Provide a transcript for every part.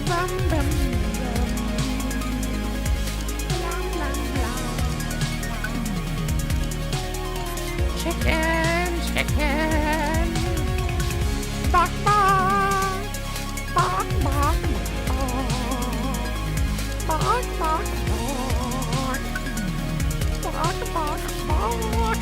Bum, bum, bum. Blah, blah, blah. Chicken, chicken. Bark, bark. Bark, bark, bark. Bark, bark, bark. Bark, bark, bark.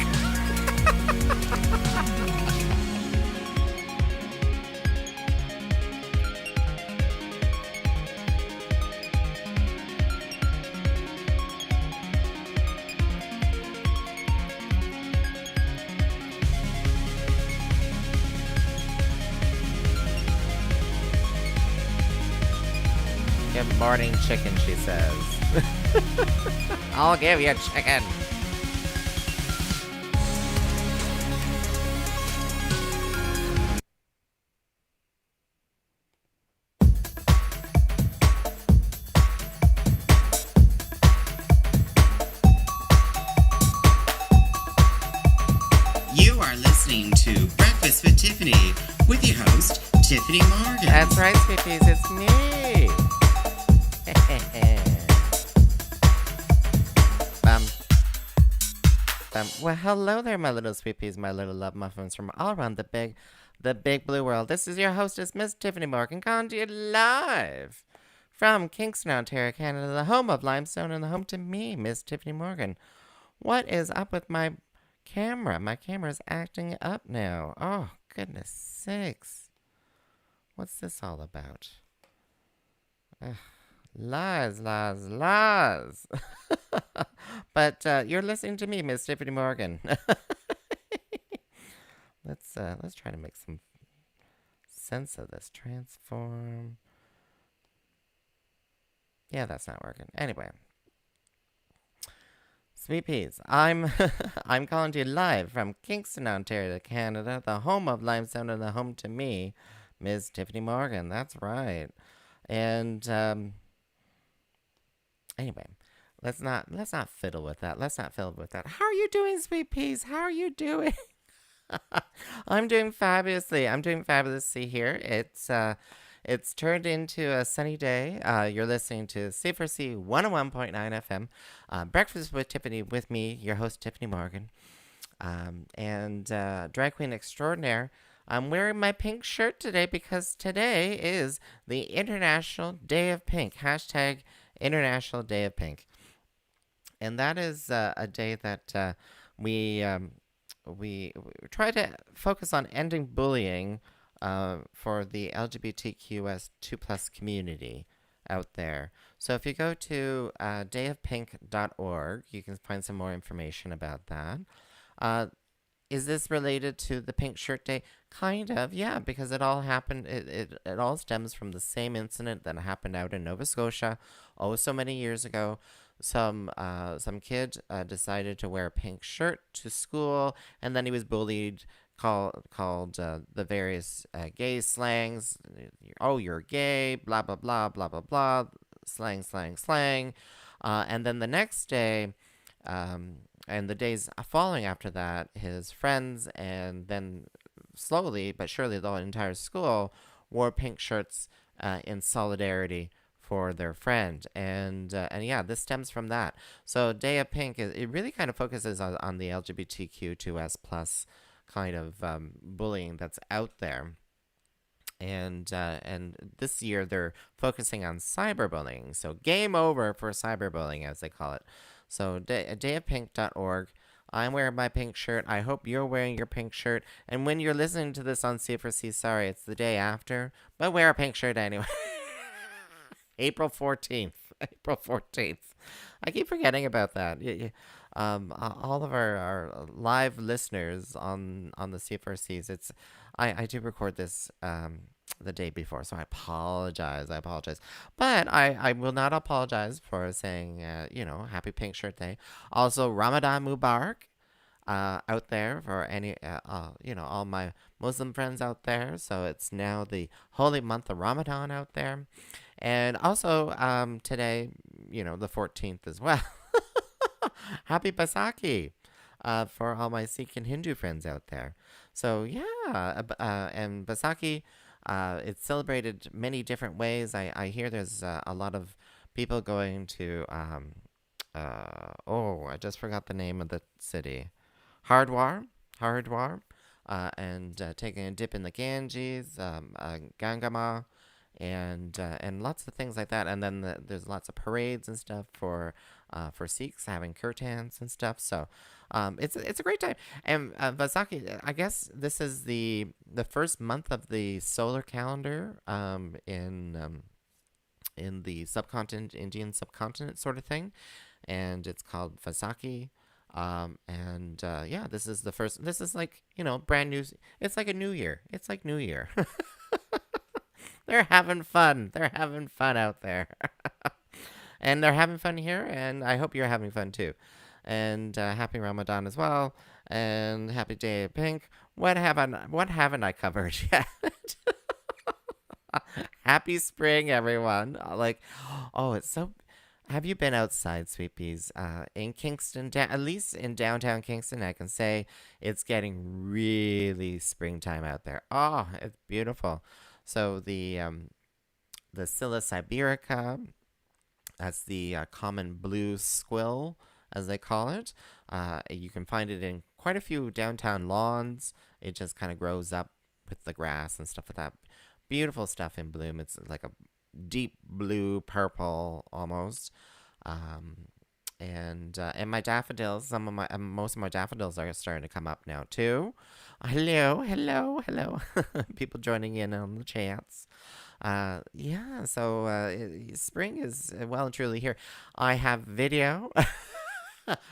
Good morning, chicken, she says. I'll give you chicken. You are listening to Breakfast with Tiffany with your host, Tyffanie Morgan. That's right, sweeties, it's me. Well, hello there, my little sweeties, my little love muffins from all around the big blue world. This is your hostess, Miss Tyffanie Morgan, coming to you live from Kingston, Ontario, Canada, the home of limestone and the home to me, Miss Tyffanie Morgan. What is up with my camera? My camera's acting up now. Oh, goodness sakes. What's this all about? Lies, lies, lies. But you're listening to me, Miss Tyffanie Morgan. Let's try to make some sense of this. Transform. Yeah, that's not working. Anyway, sweet peas. I'm calling to you live from Kingston, Ontario, Canada, the home of limestone and the home to me, Miss Tyffanie Morgan. That's right. And anyway, let's not fiddle with that. Let's not fiddle with that. How are you doing, sweet peas? How are you doing? I'm doing fabulously. I'm doing fabulously here. It's turned into a sunny day. You're listening to C4C 101.9 FM. Breakfast with Tiffany with me, your host, Tyffanie Morgan. And drag queen extraordinaire. I'm wearing my pink shirt today because today is the International Day of Pink. Hashtag International Day of Pink. And that is a day that we try to focus on ending bullying for the LGBTQS2+ community out there. So if you go to dayofpink.org, you can find some more information about that. Is this related to the Pink Shirt Day? Kind of, yeah, because it all happened, it all stems from the same incident that happened out in Nova Scotia, so many years ago. Some kid decided to wear a pink shirt to school, and then he was bullied, called the various gay slangs. Oh, you're gay, blah, blah, blah, blah, blah, blah, slang, slang, slang. And then the next day, and the days following after that, his friends and then slowly but surely the entire school wore pink shirts in solidarity for their friend. And yeah, this stems from that. So Day of Pink, it really kind of focuses on the LGBTQ2S+ kind of bullying that's out there. And this year they're focusing on cyberbullying. So game over for cyberbullying, as they call it. So dayofpink.org. I'm wearing my pink shirt. I hope you're wearing your pink shirt. And when you're listening to this on C4C, sorry, it's the day after, but wear a pink shirt anyway. April 14th. April 14th. I keep forgetting about that. All of our live listeners on the C4Cs, I do record this the day before, so I apologize. But I will not apologize for saying, Happy Pink Shirt Day. Also, Ramadan Mubarak out there for any, all my Muslim friends out there. So it's now the holy month of Ramadan out there. And also today, the 14th as well. Happy Baisakhi for all my Sikh and Hindu friends out there. So, yeah, and Baisakhi, It's celebrated many different ways. I hear there's a lot of people going to, oh, I just forgot the name of the city. Hardwar, Hardwar, and taking a dip in the Ganges, Gangama, and lots of things like that. And then there's lots of parades and stuff for Sikhs having kirtans and stuff. So it's a great time. And Vaisakhi, I guess this is the first month of the solar calendar in the subcontinent, Indian subcontinent sort of thing, and it's called Vaisakhi. And yeah, this is the first. This is like brand new. It's like a new year. It's like New Year. They're having fun. They're having fun out there, and they're having fun here. And I hope you're having fun too. And happy Ramadan as well. And happy Day of Pink. What haven't I covered yet? Happy spring, everyone. Like, oh, it's so. Have you been outside, Sweet Peas? In Kingston, at least in downtown Kingston, I can say it's getting really springtime out there. Oh, it's beautiful. So the Scilla siberica, that's the common blue squill, as they call it. You can find it in quite a few downtown lawns. It just kind of grows up with the grass and stuff like that. Beautiful stuff in bloom. It's like a deep blue, purple almost. Um, and my daffodils, some of my most of my daffodils are starting to come up now too. Hello, hello, hello. People joining in on the chats. Yeah, so spring is well and truly here. I have video.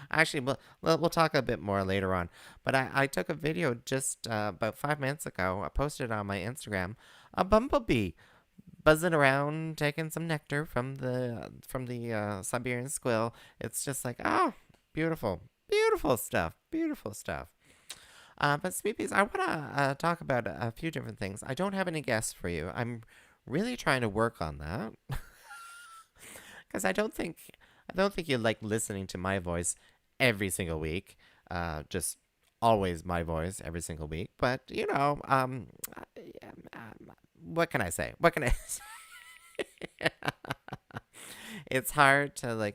Actually, we'll talk a bit more later on. But I took a video just about 5 minutes ago. I posted it on my Instagram. A bumblebee buzzing around, taking some nectar from the Siberian squill. It's just like, oh, beautiful, beautiful stuff, beautiful stuff. But Sweet Peas, I want to talk about a few different things. I don't have any guests for you. I'm really trying to work on that because I don't think you like listening to my voice every single week. Just always my voice every single week. But what can I say? What can I say? It's hard to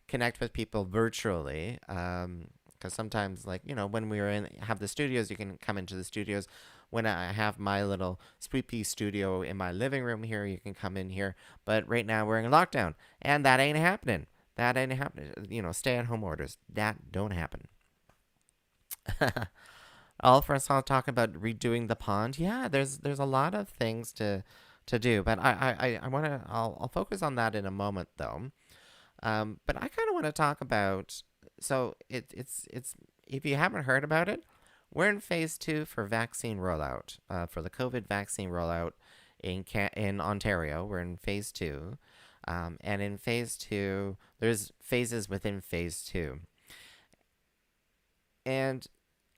connect with people virtually. Because sometimes when have the studios, you can come into the studios. When I have my little Sweet Pea studio in my living room here, you can come in here. But right now we're in lockdown, and that ain't happening. That ain't happening. Stay at home orders. That don't happen. All for us all talking about redoing the pond. Yeah, there's a lot of things to do, but I wanna I'll focus on that in a moment though. But I kind of want to talk about. So it's if you haven't heard about it, we're in phase 2 for vaccine rollout. For the COVID vaccine rollout in Ontario, we're in phase 2. And in phase 2, there's phases within phase 2. And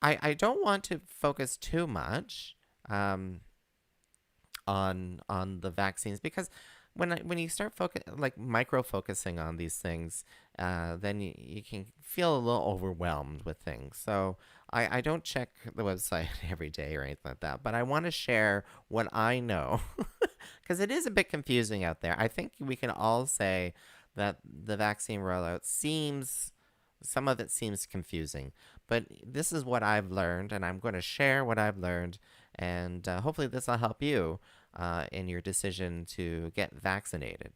I don't want to focus too much on the vaccines because when you start micro focusing on these things, then you can feel a little overwhelmed with things. So I don't check the website every day or anything like that, but I want to share what I know because it is a bit confusing out there. I think we can all say that the vaccine rollout some of it seems confusing, but this is what I've learned, and I'm going to share what I've learned, and hopefully this will help you in your decision to get vaccinated.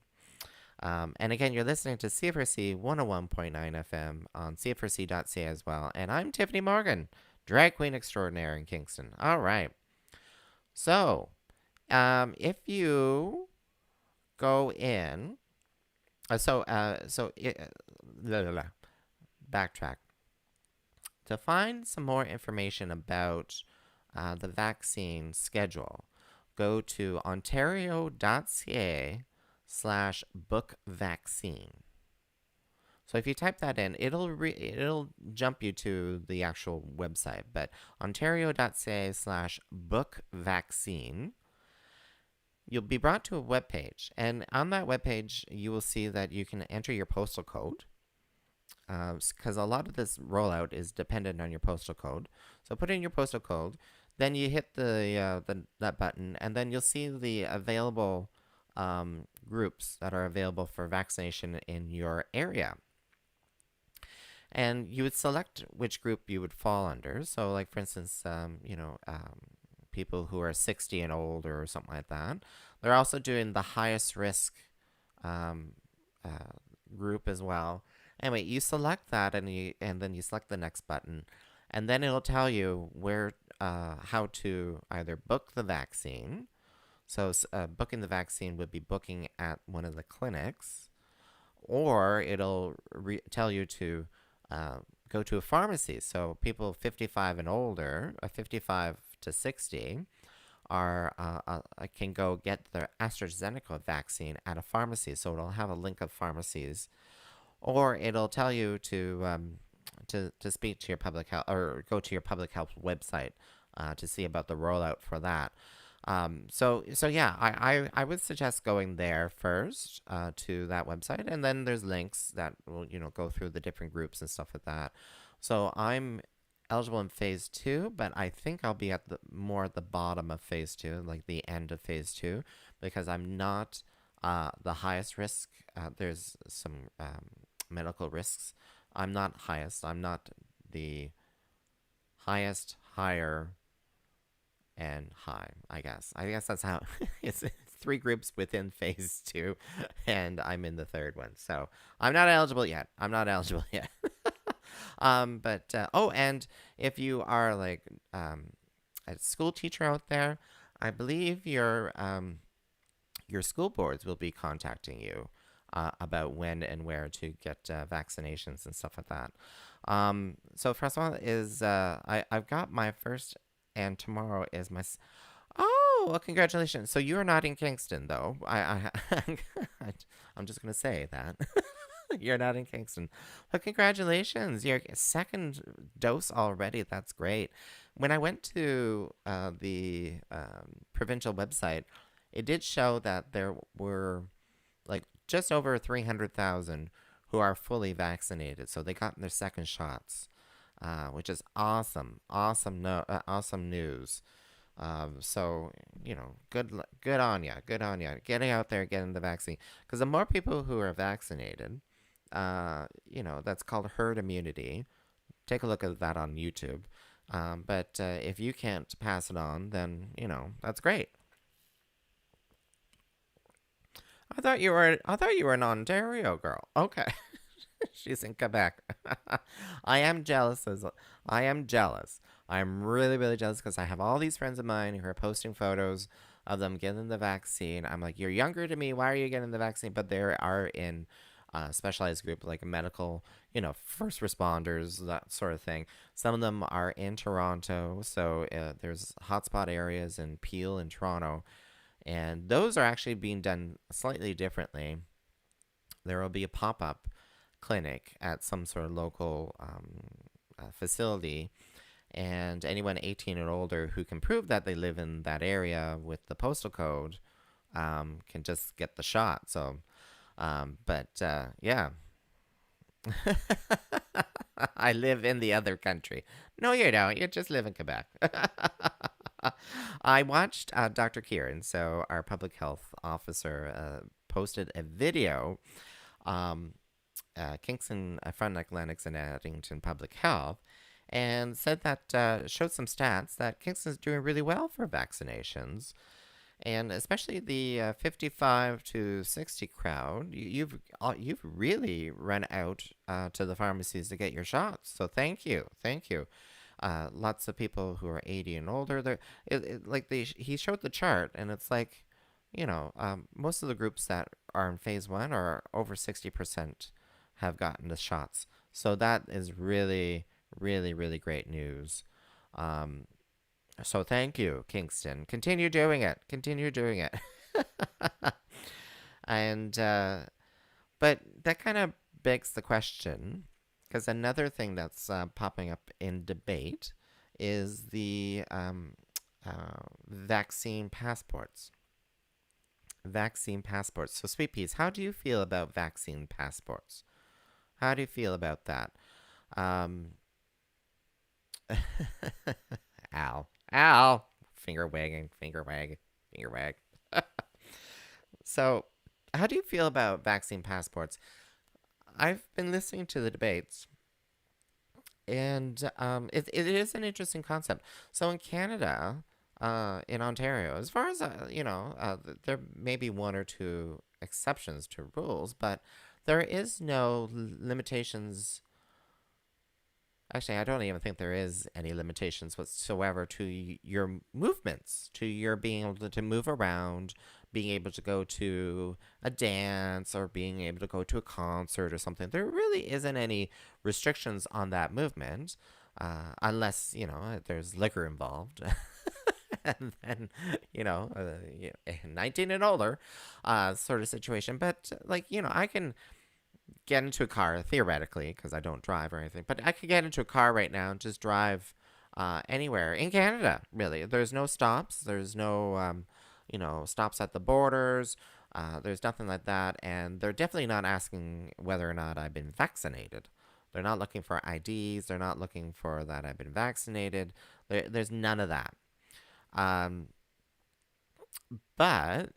And again, you're listening to CFRC 101.9 FM on CFRC.ca as well. And I'm Tyffanie Morgan, drag queen extraordinaire in Kingston. All right. So, if you go in, backtrack. To find some more information about the vaccine schedule, go to ontario.ca/book vaccine. So if you type that in, it'll jump you to the actual website. But ontario.ca/book vaccine, you'll be brought to a web page, and on that web page, you will see that you can enter your postal code. Because a lot of this rollout is dependent on your postal code. So put in your postal code. then you hit the that button, and then you'll see the available groups that are available for vaccination in your area. And you would select which group you would fall under. So, like for instance, people who are 60 and older or something like that. They're also doing the highest risk um, group as well. Anyway, you select that, and then you select the next button, and then it'll tell you where how to either book the vaccine. So booking the vaccine would be booking at one of the clinics, or it'll tell you to uh, go to a pharmacy. So people 55 and older, 55 to 60, can go get their AstraZeneca vaccine at a pharmacy. So it'll have a link of pharmacies, or it'll tell you to speak to your public health or go to your public health website to see about the rollout for that. So yeah, I would suggest going there first to that website, and then there's links that will go through the different groups and stuff like that. So I'm eligible in phase two, but I think I'll be at the more at the bottom of phase two, like the end of phase two, because I'm not the highest risk. There's some medical risks. I'm not highest. I'm not the highest, higher, and high, I guess. I guess that's how it's three groups within phase two, and I'm in the third one. So I'm not eligible yet. I'm not eligible yet. But oh, and if you are like a school teacher out there, I believe your school boards will be contacting you about when and where to get vaccinations and stuff like that. So first one is I've got my first, and tomorrow is my. Oh, well, congratulations! So you're not in Kingston, though. I'm just gonna say that you're not in Kingston. But congratulations, your second dose already. That's great. When I went to the provincial website, it did show that there were like just over 300,000 who are fully vaccinated. So they got their second shots, which is awesome. Awesome, no, awesome news. So good on ya, good on ya, getting out there, getting the vaccine. Because the more people who are vaccinated, that's called herd immunity. Take a look at that on YouTube. But if you can't pass it on, then that's great. I thought you were an Ontario girl. Okay. She's in Quebec. I am jealous. I am jealous. I'm really, really jealous because I have all these friends of mine who are posting photos of them getting the vaccine. I'm like, you're younger to me. Why are you getting the vaccine? But they are in a specialized group like medical, first responders, that sort of thing. Some of them are in Toronto. So there's hotspot areas in Peel and Toronto. And those are actually being done slightly differently. There will be a pop up clinic at some sort of local facility, and anyone 18 and older who can prove that they live in that area with the postal code can just get the shot. So, yeah. I live in the other country. No, you don't. You just live in Quebec. I watched Dr. Kieran, so our public health officer, posted a video. Kingston, Frontenac Lennox, and Addington Public Health, and said that showed some stats that Kingston's doing really well for vaccinations, and especially the 55 to 60 crowd. You've really run out to the pharmacies to get your shots. So thank you. Lots of people who are 80 and older. He showed the chart, and it's like, most of the groups that are in phase one are over 60% have gotten the shots. So that is really, really, really great news. So thank you, Kingston. Continue doing it. Continue doing it. And but that kind of begs the question, because another thing that's popping up in debate is the vaccine passports. Vaccine passports. So, Sweet Peas, how do you feel about vaccine passports? How do you feel about that? Um, Al, Ow. Finger wagging, finger wag, finger wag. So, how do you feel about vaccine passports? I've been listening to the debates, and it is an interesting concept. So in Canada, in Ontario, as far as there may be one or two exceptions to rules, but there is no limitations. Actually, I don't even think there is any limitations whatsoever to your movements, to your being able to move around, being able to go to a dance or being able to go to a concert or something. There really isn't any restrictions on that movement, unless, there's liquor involved. And then, 19 and older sort of situation. But, I can get into a car theoretically because I don't drive or anything, but I could get into a car right now and just drive anywhere in Canada. Really, there's no stops. There's no stops at the borders. There's nothing like that, and they're definitely not asking whether or not I've been vaccinated. They're not looking for IDs. They're not looking for that I've been vaccinated. There's none of that. Um, but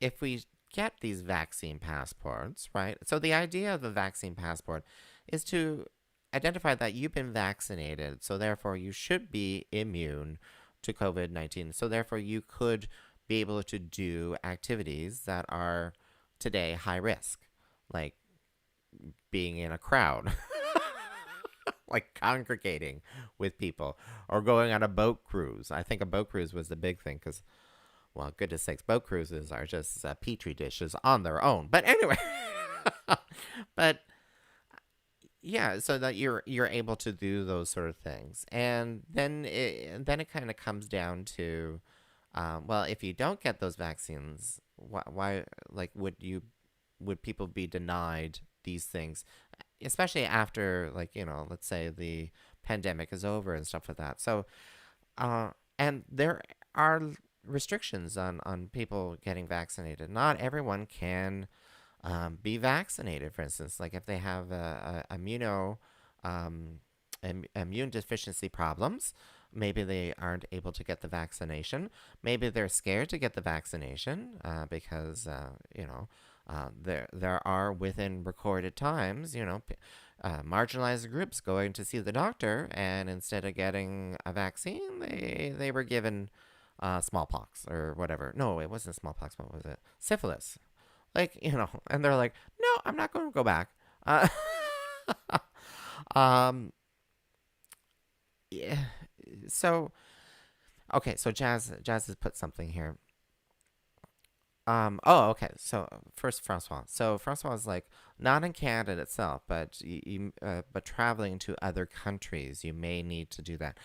if we get these vaccine passports, right? So the idea of the vaccine passport is to identify that you've been vaccinated, so therefore you should be immune to COVID-19. So therefore you could be able to do activities that are today high risk, like being in a crowd. Like congregating with people or going on a boat cruise. I think a boat cruise was the big thing because, well, goodness sakes, boat cruises are just petri dishes on their own. But anyway, but yeah, so that you're able to do those sort of things, and then it kind of comes down to, well, if you don't get those vaccines, why like would people be denied these things, especially after, let's say the pandemic is over and stuff like that. So and there are restrictions on people getting vaccinated. Not everyone can be vaccinated. For instance, like if they have immune deficiency problems, maybe they aren't able to get the vaccination. Maybe they're scared to get the vaccination because there are within recorded times, marginalized groups going to see the doctor, and instead of getting a vaccine, they were given smallpox or whatever. No, it wasn't smallpox. What was it? Syphilis. And they're like, no, I'm not going to go back. Um, yeah. So, okay. So Jazz has put something here. Oh, okay. So first, Francois. So Francois is like, not in Canada itself, but but traveling to other countries, you may need to do that.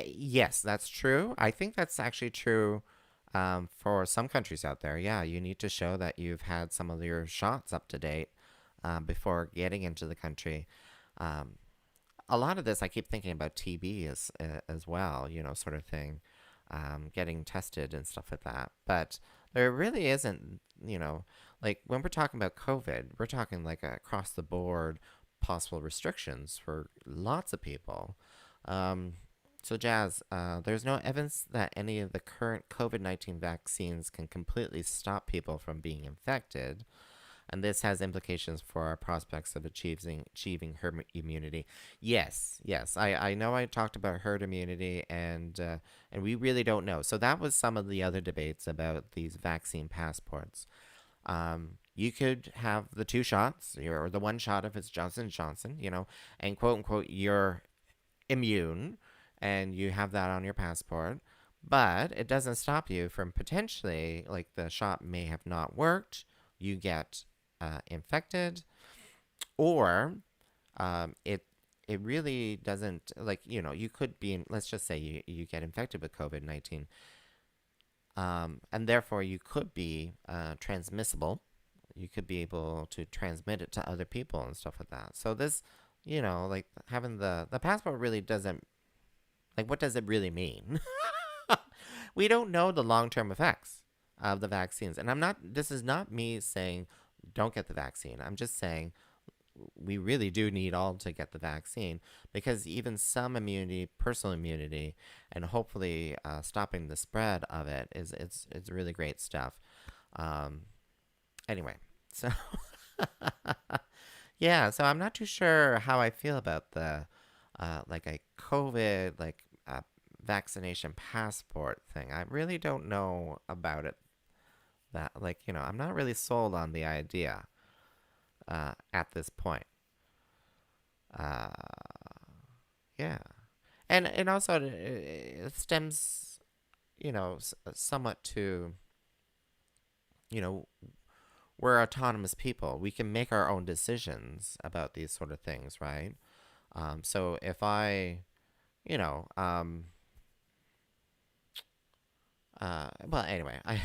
Yes, that's true. I think that's actually true. For some countries out there, yeah, you need to show that you've had some of your shots up to date before getting into the country. Um, a lot of this, I keep thinking about TB as well, sort of thing, getting tested and stuff like that. But there really isn't, like when we're talking about COVID, we're talking like across the board possible restrictions for lots of people. Um, so, Jazz, there's no evidence that any of the current COVID-19 vaccines can completely stop people from being infected, and this has implications for our prospects of achieving herd immunity. Yes, yes, I know I talked about herd immunity, and we really don't know. So that was some of the other debates about these vaccine passports. You could have the two shots, or the one shot if it's Johnson Johnson, and quote unquote you're immune, and you have that on your passport. But it doesn't stop you from potentially, like the shot may have not worked, you get infected, or it really doesn't, like, you could be in, let's just say you get infected with COVID-19, and therefore you could be transmissible. You could be able to transmit it to other people and stuff like that. So this, like having the passport really doesn't, like, what does it really mean? We don't know the long-term effects of the vaccines. And this is not me saying don't get the vaccine. I'm just saying we really do need all to get the vaccine, because even some immunity, personal immunity, and hopefully stopping the spread of it it's really great stuff. Um, anyway, so yeah, so I'm not too sure how I feel about the like a COVID vaccination passport thing. I really don't know about it. That I'm not really sold on the idea at this point. Uh, yeah, and also it stems somewhat to you know we're autonomous people. We can make our own decisions about these sort of things, right? So if I you know well, anyway, I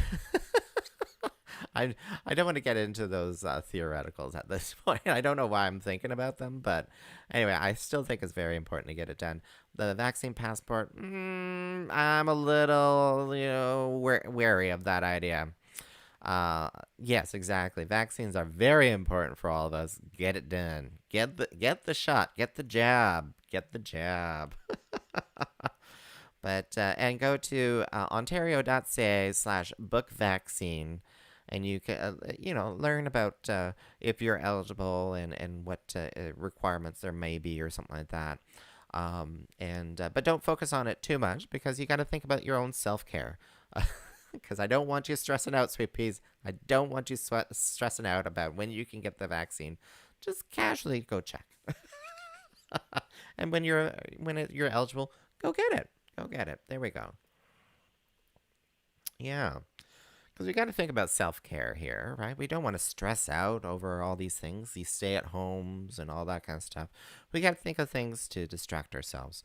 I don't want to get into those theoreticals at this point. I don't know why I'm thinking about them, but anyway, I still think it's very important to get it done. The vaccine passport, I'm a little, wary of that idea. Yes, exactly. Vaccines are very important for all of us. Get it done. Get the shot. Get the jab. Get the jab. But and go to ontario.ca/book vaccine, and you can learn about if you're eligible and what requirements there may be or something like that. And but don't focus on it too much, because you got to think about your own self care. Because I don't want you stressing out, sweet peas. I don't want you stressing out about when you can get the vaccine. Just casually go check, and you're eligible, go get it. Go get it. There we go. Yeah. Because we got to think about self care here, right? We don't want to stress out over all these things, these stay at homes and all that kind of stuff. We got to think of things to distract ourselves,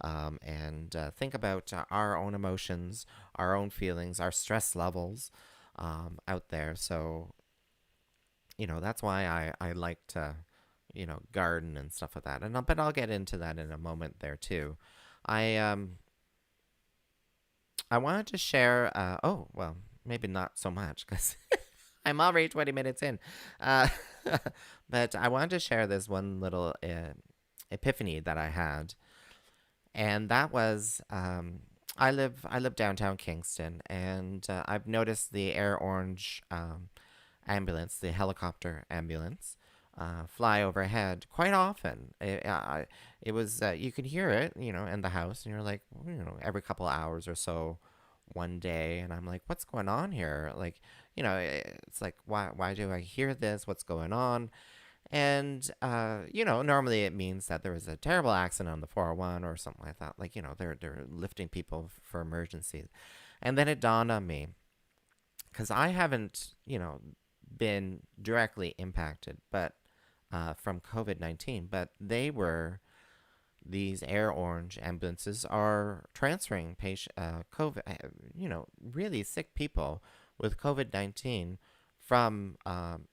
and think about our own emotions, our own feelings, our stress levels out there. So, that's why I like to, garden and stuff like that. But I'll get into that in a moment there too. I I wanted to share. Oh, well, maybe not so much, because I'm already 20 minutes in. Uh, but I wanted to share this one little epiphany that I had, and that was I live downtown Kingston, and I've noticed the Air Orange ambulance, the helicopter ambulance, fly overhead quite often. It was you could hear it, in the house, and you're like, every couple of hours or so, one day, and I'm like, what's going on here? Like, it's like, why do I hear this? What's going on? And normally it means that there was a terrible accident on the 401 or something like that. Like, they're lifting people for emergencies. And then it dawned on me, because I haven't, been directly impacted, but from COVID-19, but these Air Orange ambulances are transferring COVID, really sick people with COVID-19 from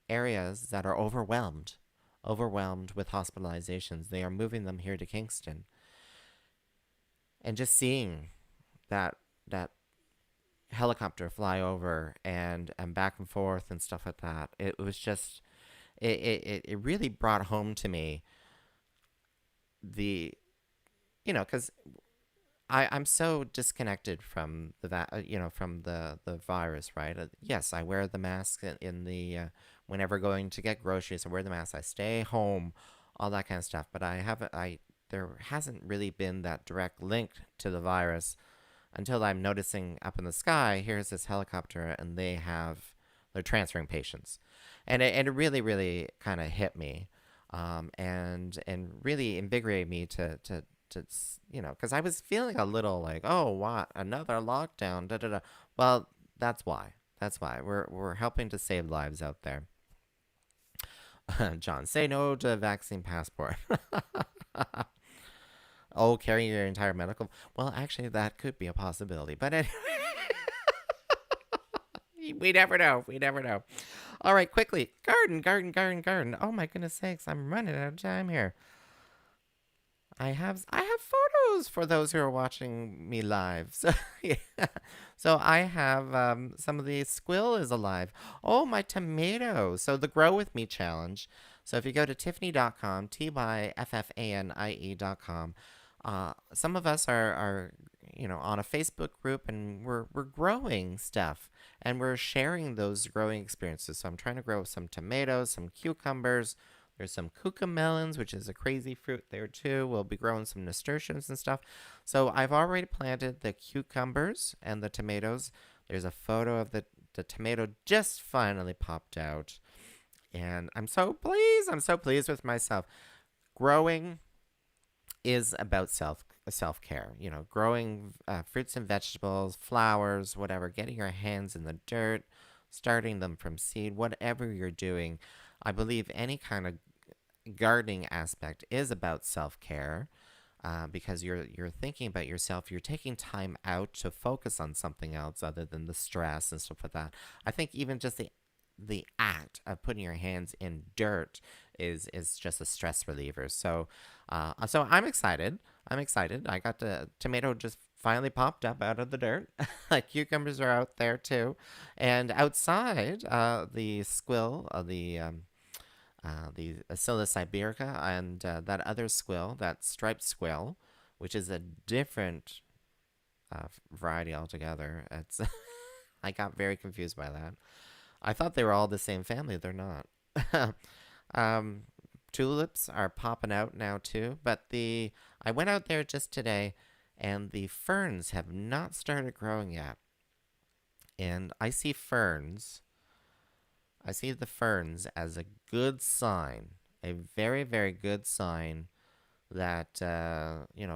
areas that are overwhelmed with hospitalizations. They are moving them here to Kingston, and just seeing that helicopter fly over and back and forth and stuff like that, it was just it really brought home to me the because I'm so disconnected from from the virus, right? Yes, I wear the mask in the whenever going to get groceries. I wear the mask. I stay home, all that kind of stuff. But there hasn't really been that direct link to the virus until I'm noticing up in the sky. Here's this helicopter, and they're transferring patients, and it really really kind of hit me, and really invigorated me to because I was feeling a little like, oh, what, another lockdown, da da da. Well, that's why we're helping to save lives out there. John, say no to vaccine passport. Oh, carrying your entire medical, well, actually that could be a possibility, but anyway, we never know. All right, quickly, garden. Oh my goodness sakes, I'm running out of time here. I have photos for those who are watching me live. So yeah. So I have some of the squill is alive. Oh, my tomatoes. So the Grow With Me challenge. So if you go to Tyffanie.com, Tyffanie.com, some of us are on a Facebook group, and we're growing stuff, and we're sharing those growing experiences. So I'm trying to grow some tomatoes, some cucumbers. There's some cucamelons, which is a crazy fruit there too. We'll be growing some nasturtiums and stuff. So I've already planted the cucumbers and the tomatoes. There's a photo of the tomato just finally popped out. And I'm so pleased. I'm so pleased with myself. Growing is about self care. Growing fruits and vegetables, flowers, whatever. Getting your hands in the dirt, starting them from seed, whatever you're doing. I believe any kind of gardening aspect is about self care. Because you're thinking about yourself, you're taking time out to focus on something else other than the stress and stuff like that. I think even just the act of putting your hands in dirt is just a stress reliever. So I'm excited. I'm excited. I got the tomato just finally popped up out of the dirt. Cucumbers are out there too, and outside, the squill, the Acilus iberica, and that other squill, that striped squill, which is a different variety altogether. It's I got very confused by that. I thought they were all the same family. They're not. um, Tulips are popping out now too, but I went out there just today, and the ferns have not started growing yet. And I see the ferns as a good sign, a very, very good sign that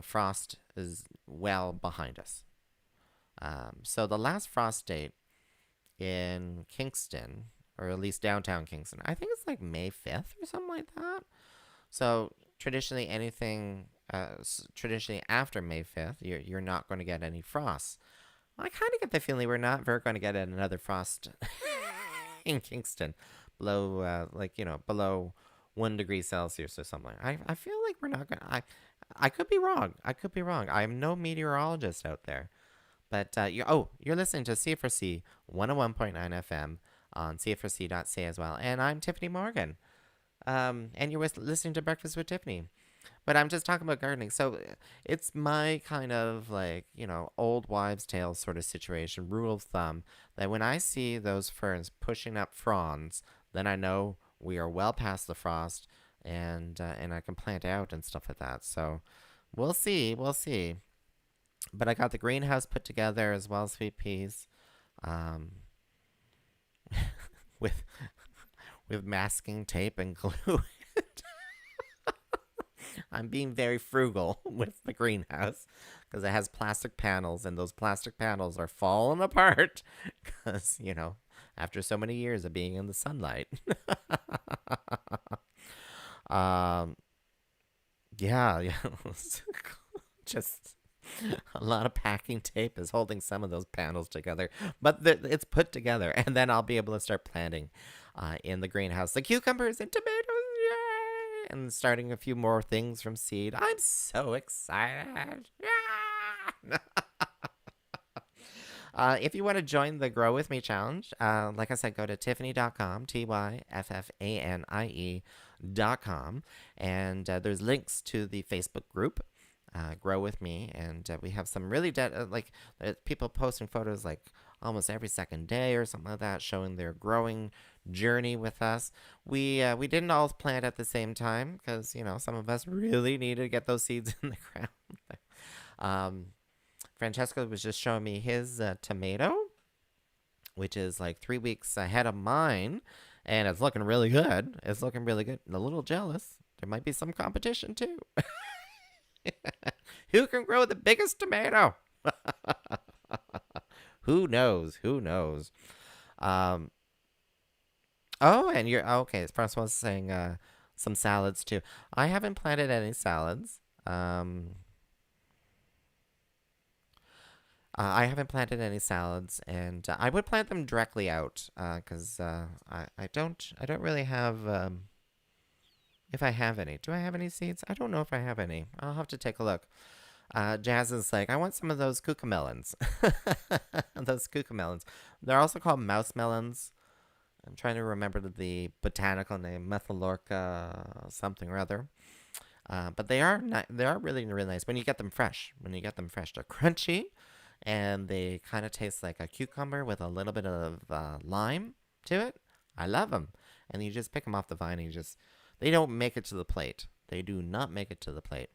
frost is well behind us. So the last frost date in Kingston, or at least downtown Kingston, I think it's like May 5th or something like that. So traditionally after May 5th, you're not going to get any frost. I kind of get the feeling we're not very going to get another frost in Kingston below, below 1 degree Celsius or something. I feel like we're not gonna. I could be wrong. I could be wrong. I'm no meteorologist out there, but you're listening to CFRC 101.9 FM on CFRC.ca as well, and I'm Tiffany Morgan. And you're listening to Breakfast with Tiffany. But I'm just talking about gardening. So it's my kind of old wives' tale sort of situation, rule of thumb, that when I see those ferns pushing up fronds, then I know we are well past the frost, and I can plant out and stuff like that. So we'll see. We'll see. But I got the greenhouse put together as well as sweet peas, um, with masking tape and glue. I'm being very frugal with the greenhouse because it has plastic panels, and those plastic panels are falling apart because, after so many years of being in the sunlight. um, yeah. Just a lot of packing tape is holding some of those panels together, but it's put together, and then I'll be able to start planting in the greenhouse the cucumbers and tomatoes. Yay! And starting a few more things from seed. I'm so excited. Yeah! If you want to join the Grow With Me challenge, like I said, go to Tyffanie.com, Tyffanie.com, and there's links to the Facebook group, Grow With Me, and we have some really people posting photos like almost every second day or something like that, showing their growing journey with us. We didn't all plant at the same time because some of us really needed to get those seeds in the ground. Francesco was just showing me his tomato, which is like 3 weeks ahead of mine, and it's looking really good. It's looking really good. I'm a little jealous. There might be some competition too. Who can grow the biggest tomato? Who knows? Who knows? Um, oh, and you're okay. Francois was saying some salads too. I haven't planted any salads. I haven't planted any salads, and I would plant them directly out because I don't really have If I have any. Do I have any seeds? I don't know if I have any. I'll have to take a look. Jazz is like, I want some of those cucamelons. Those cucamelons. They're also called mouse melons. I'm trying to remember the botanical name, Methylorca something or other. But they are really really nice when you get them fresh. When you get them fresh, they're crunchy, and they kind of taste like a cucumber with a little bit of lime to it. I love them, and you just pick them off the vine, and they don't make it to the plate. They do not make it to the plate.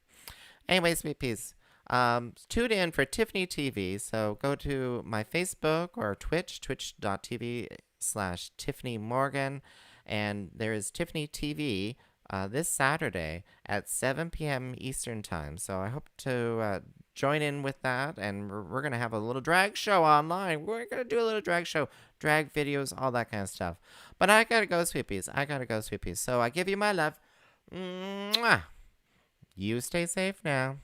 Anyway, sweet peas. Tune in for Tyffanie TV. So go to my Facebook or Twitch, twitch.tv/Tyffanie Morgan. And there is Tyffanie TV this Saturday at 7 p.m. Eastern Time. So I hope to join in with that. And we're going to have a little drag show online. We're going to do a little drag show, drag videos, all that kind of stuff. But I got to go, sweet peas. I got to go, sweet peas. So I give you my love. Mwah. You stay safe now.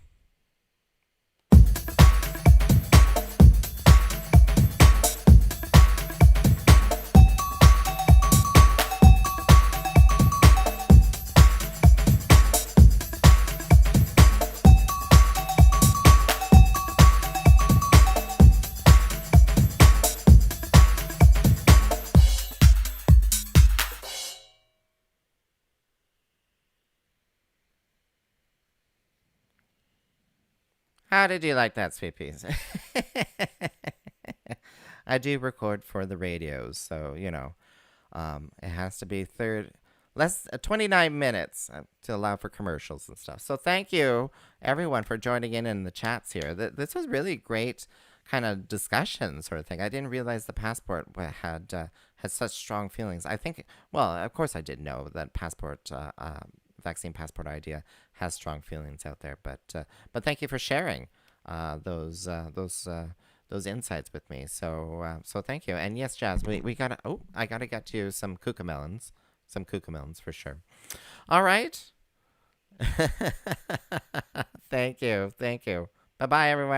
How did you like that, sweet peas? I do record for the radios, so it has to be 29 minutes to allow for commercials and stuff. So thank you everyone for joining in the chats here. This was really great kind of discussion sort of thing. I didn't realize the passport had such strong feelings. I think, well, of course I did know that vaccine passport idea has strong feelings out there, but thank you for sharing those insights with me. So thank you. And yes, Jazz, I gotta get you some cucamelons for sure. All right. Thank you. Bye bye, everyone.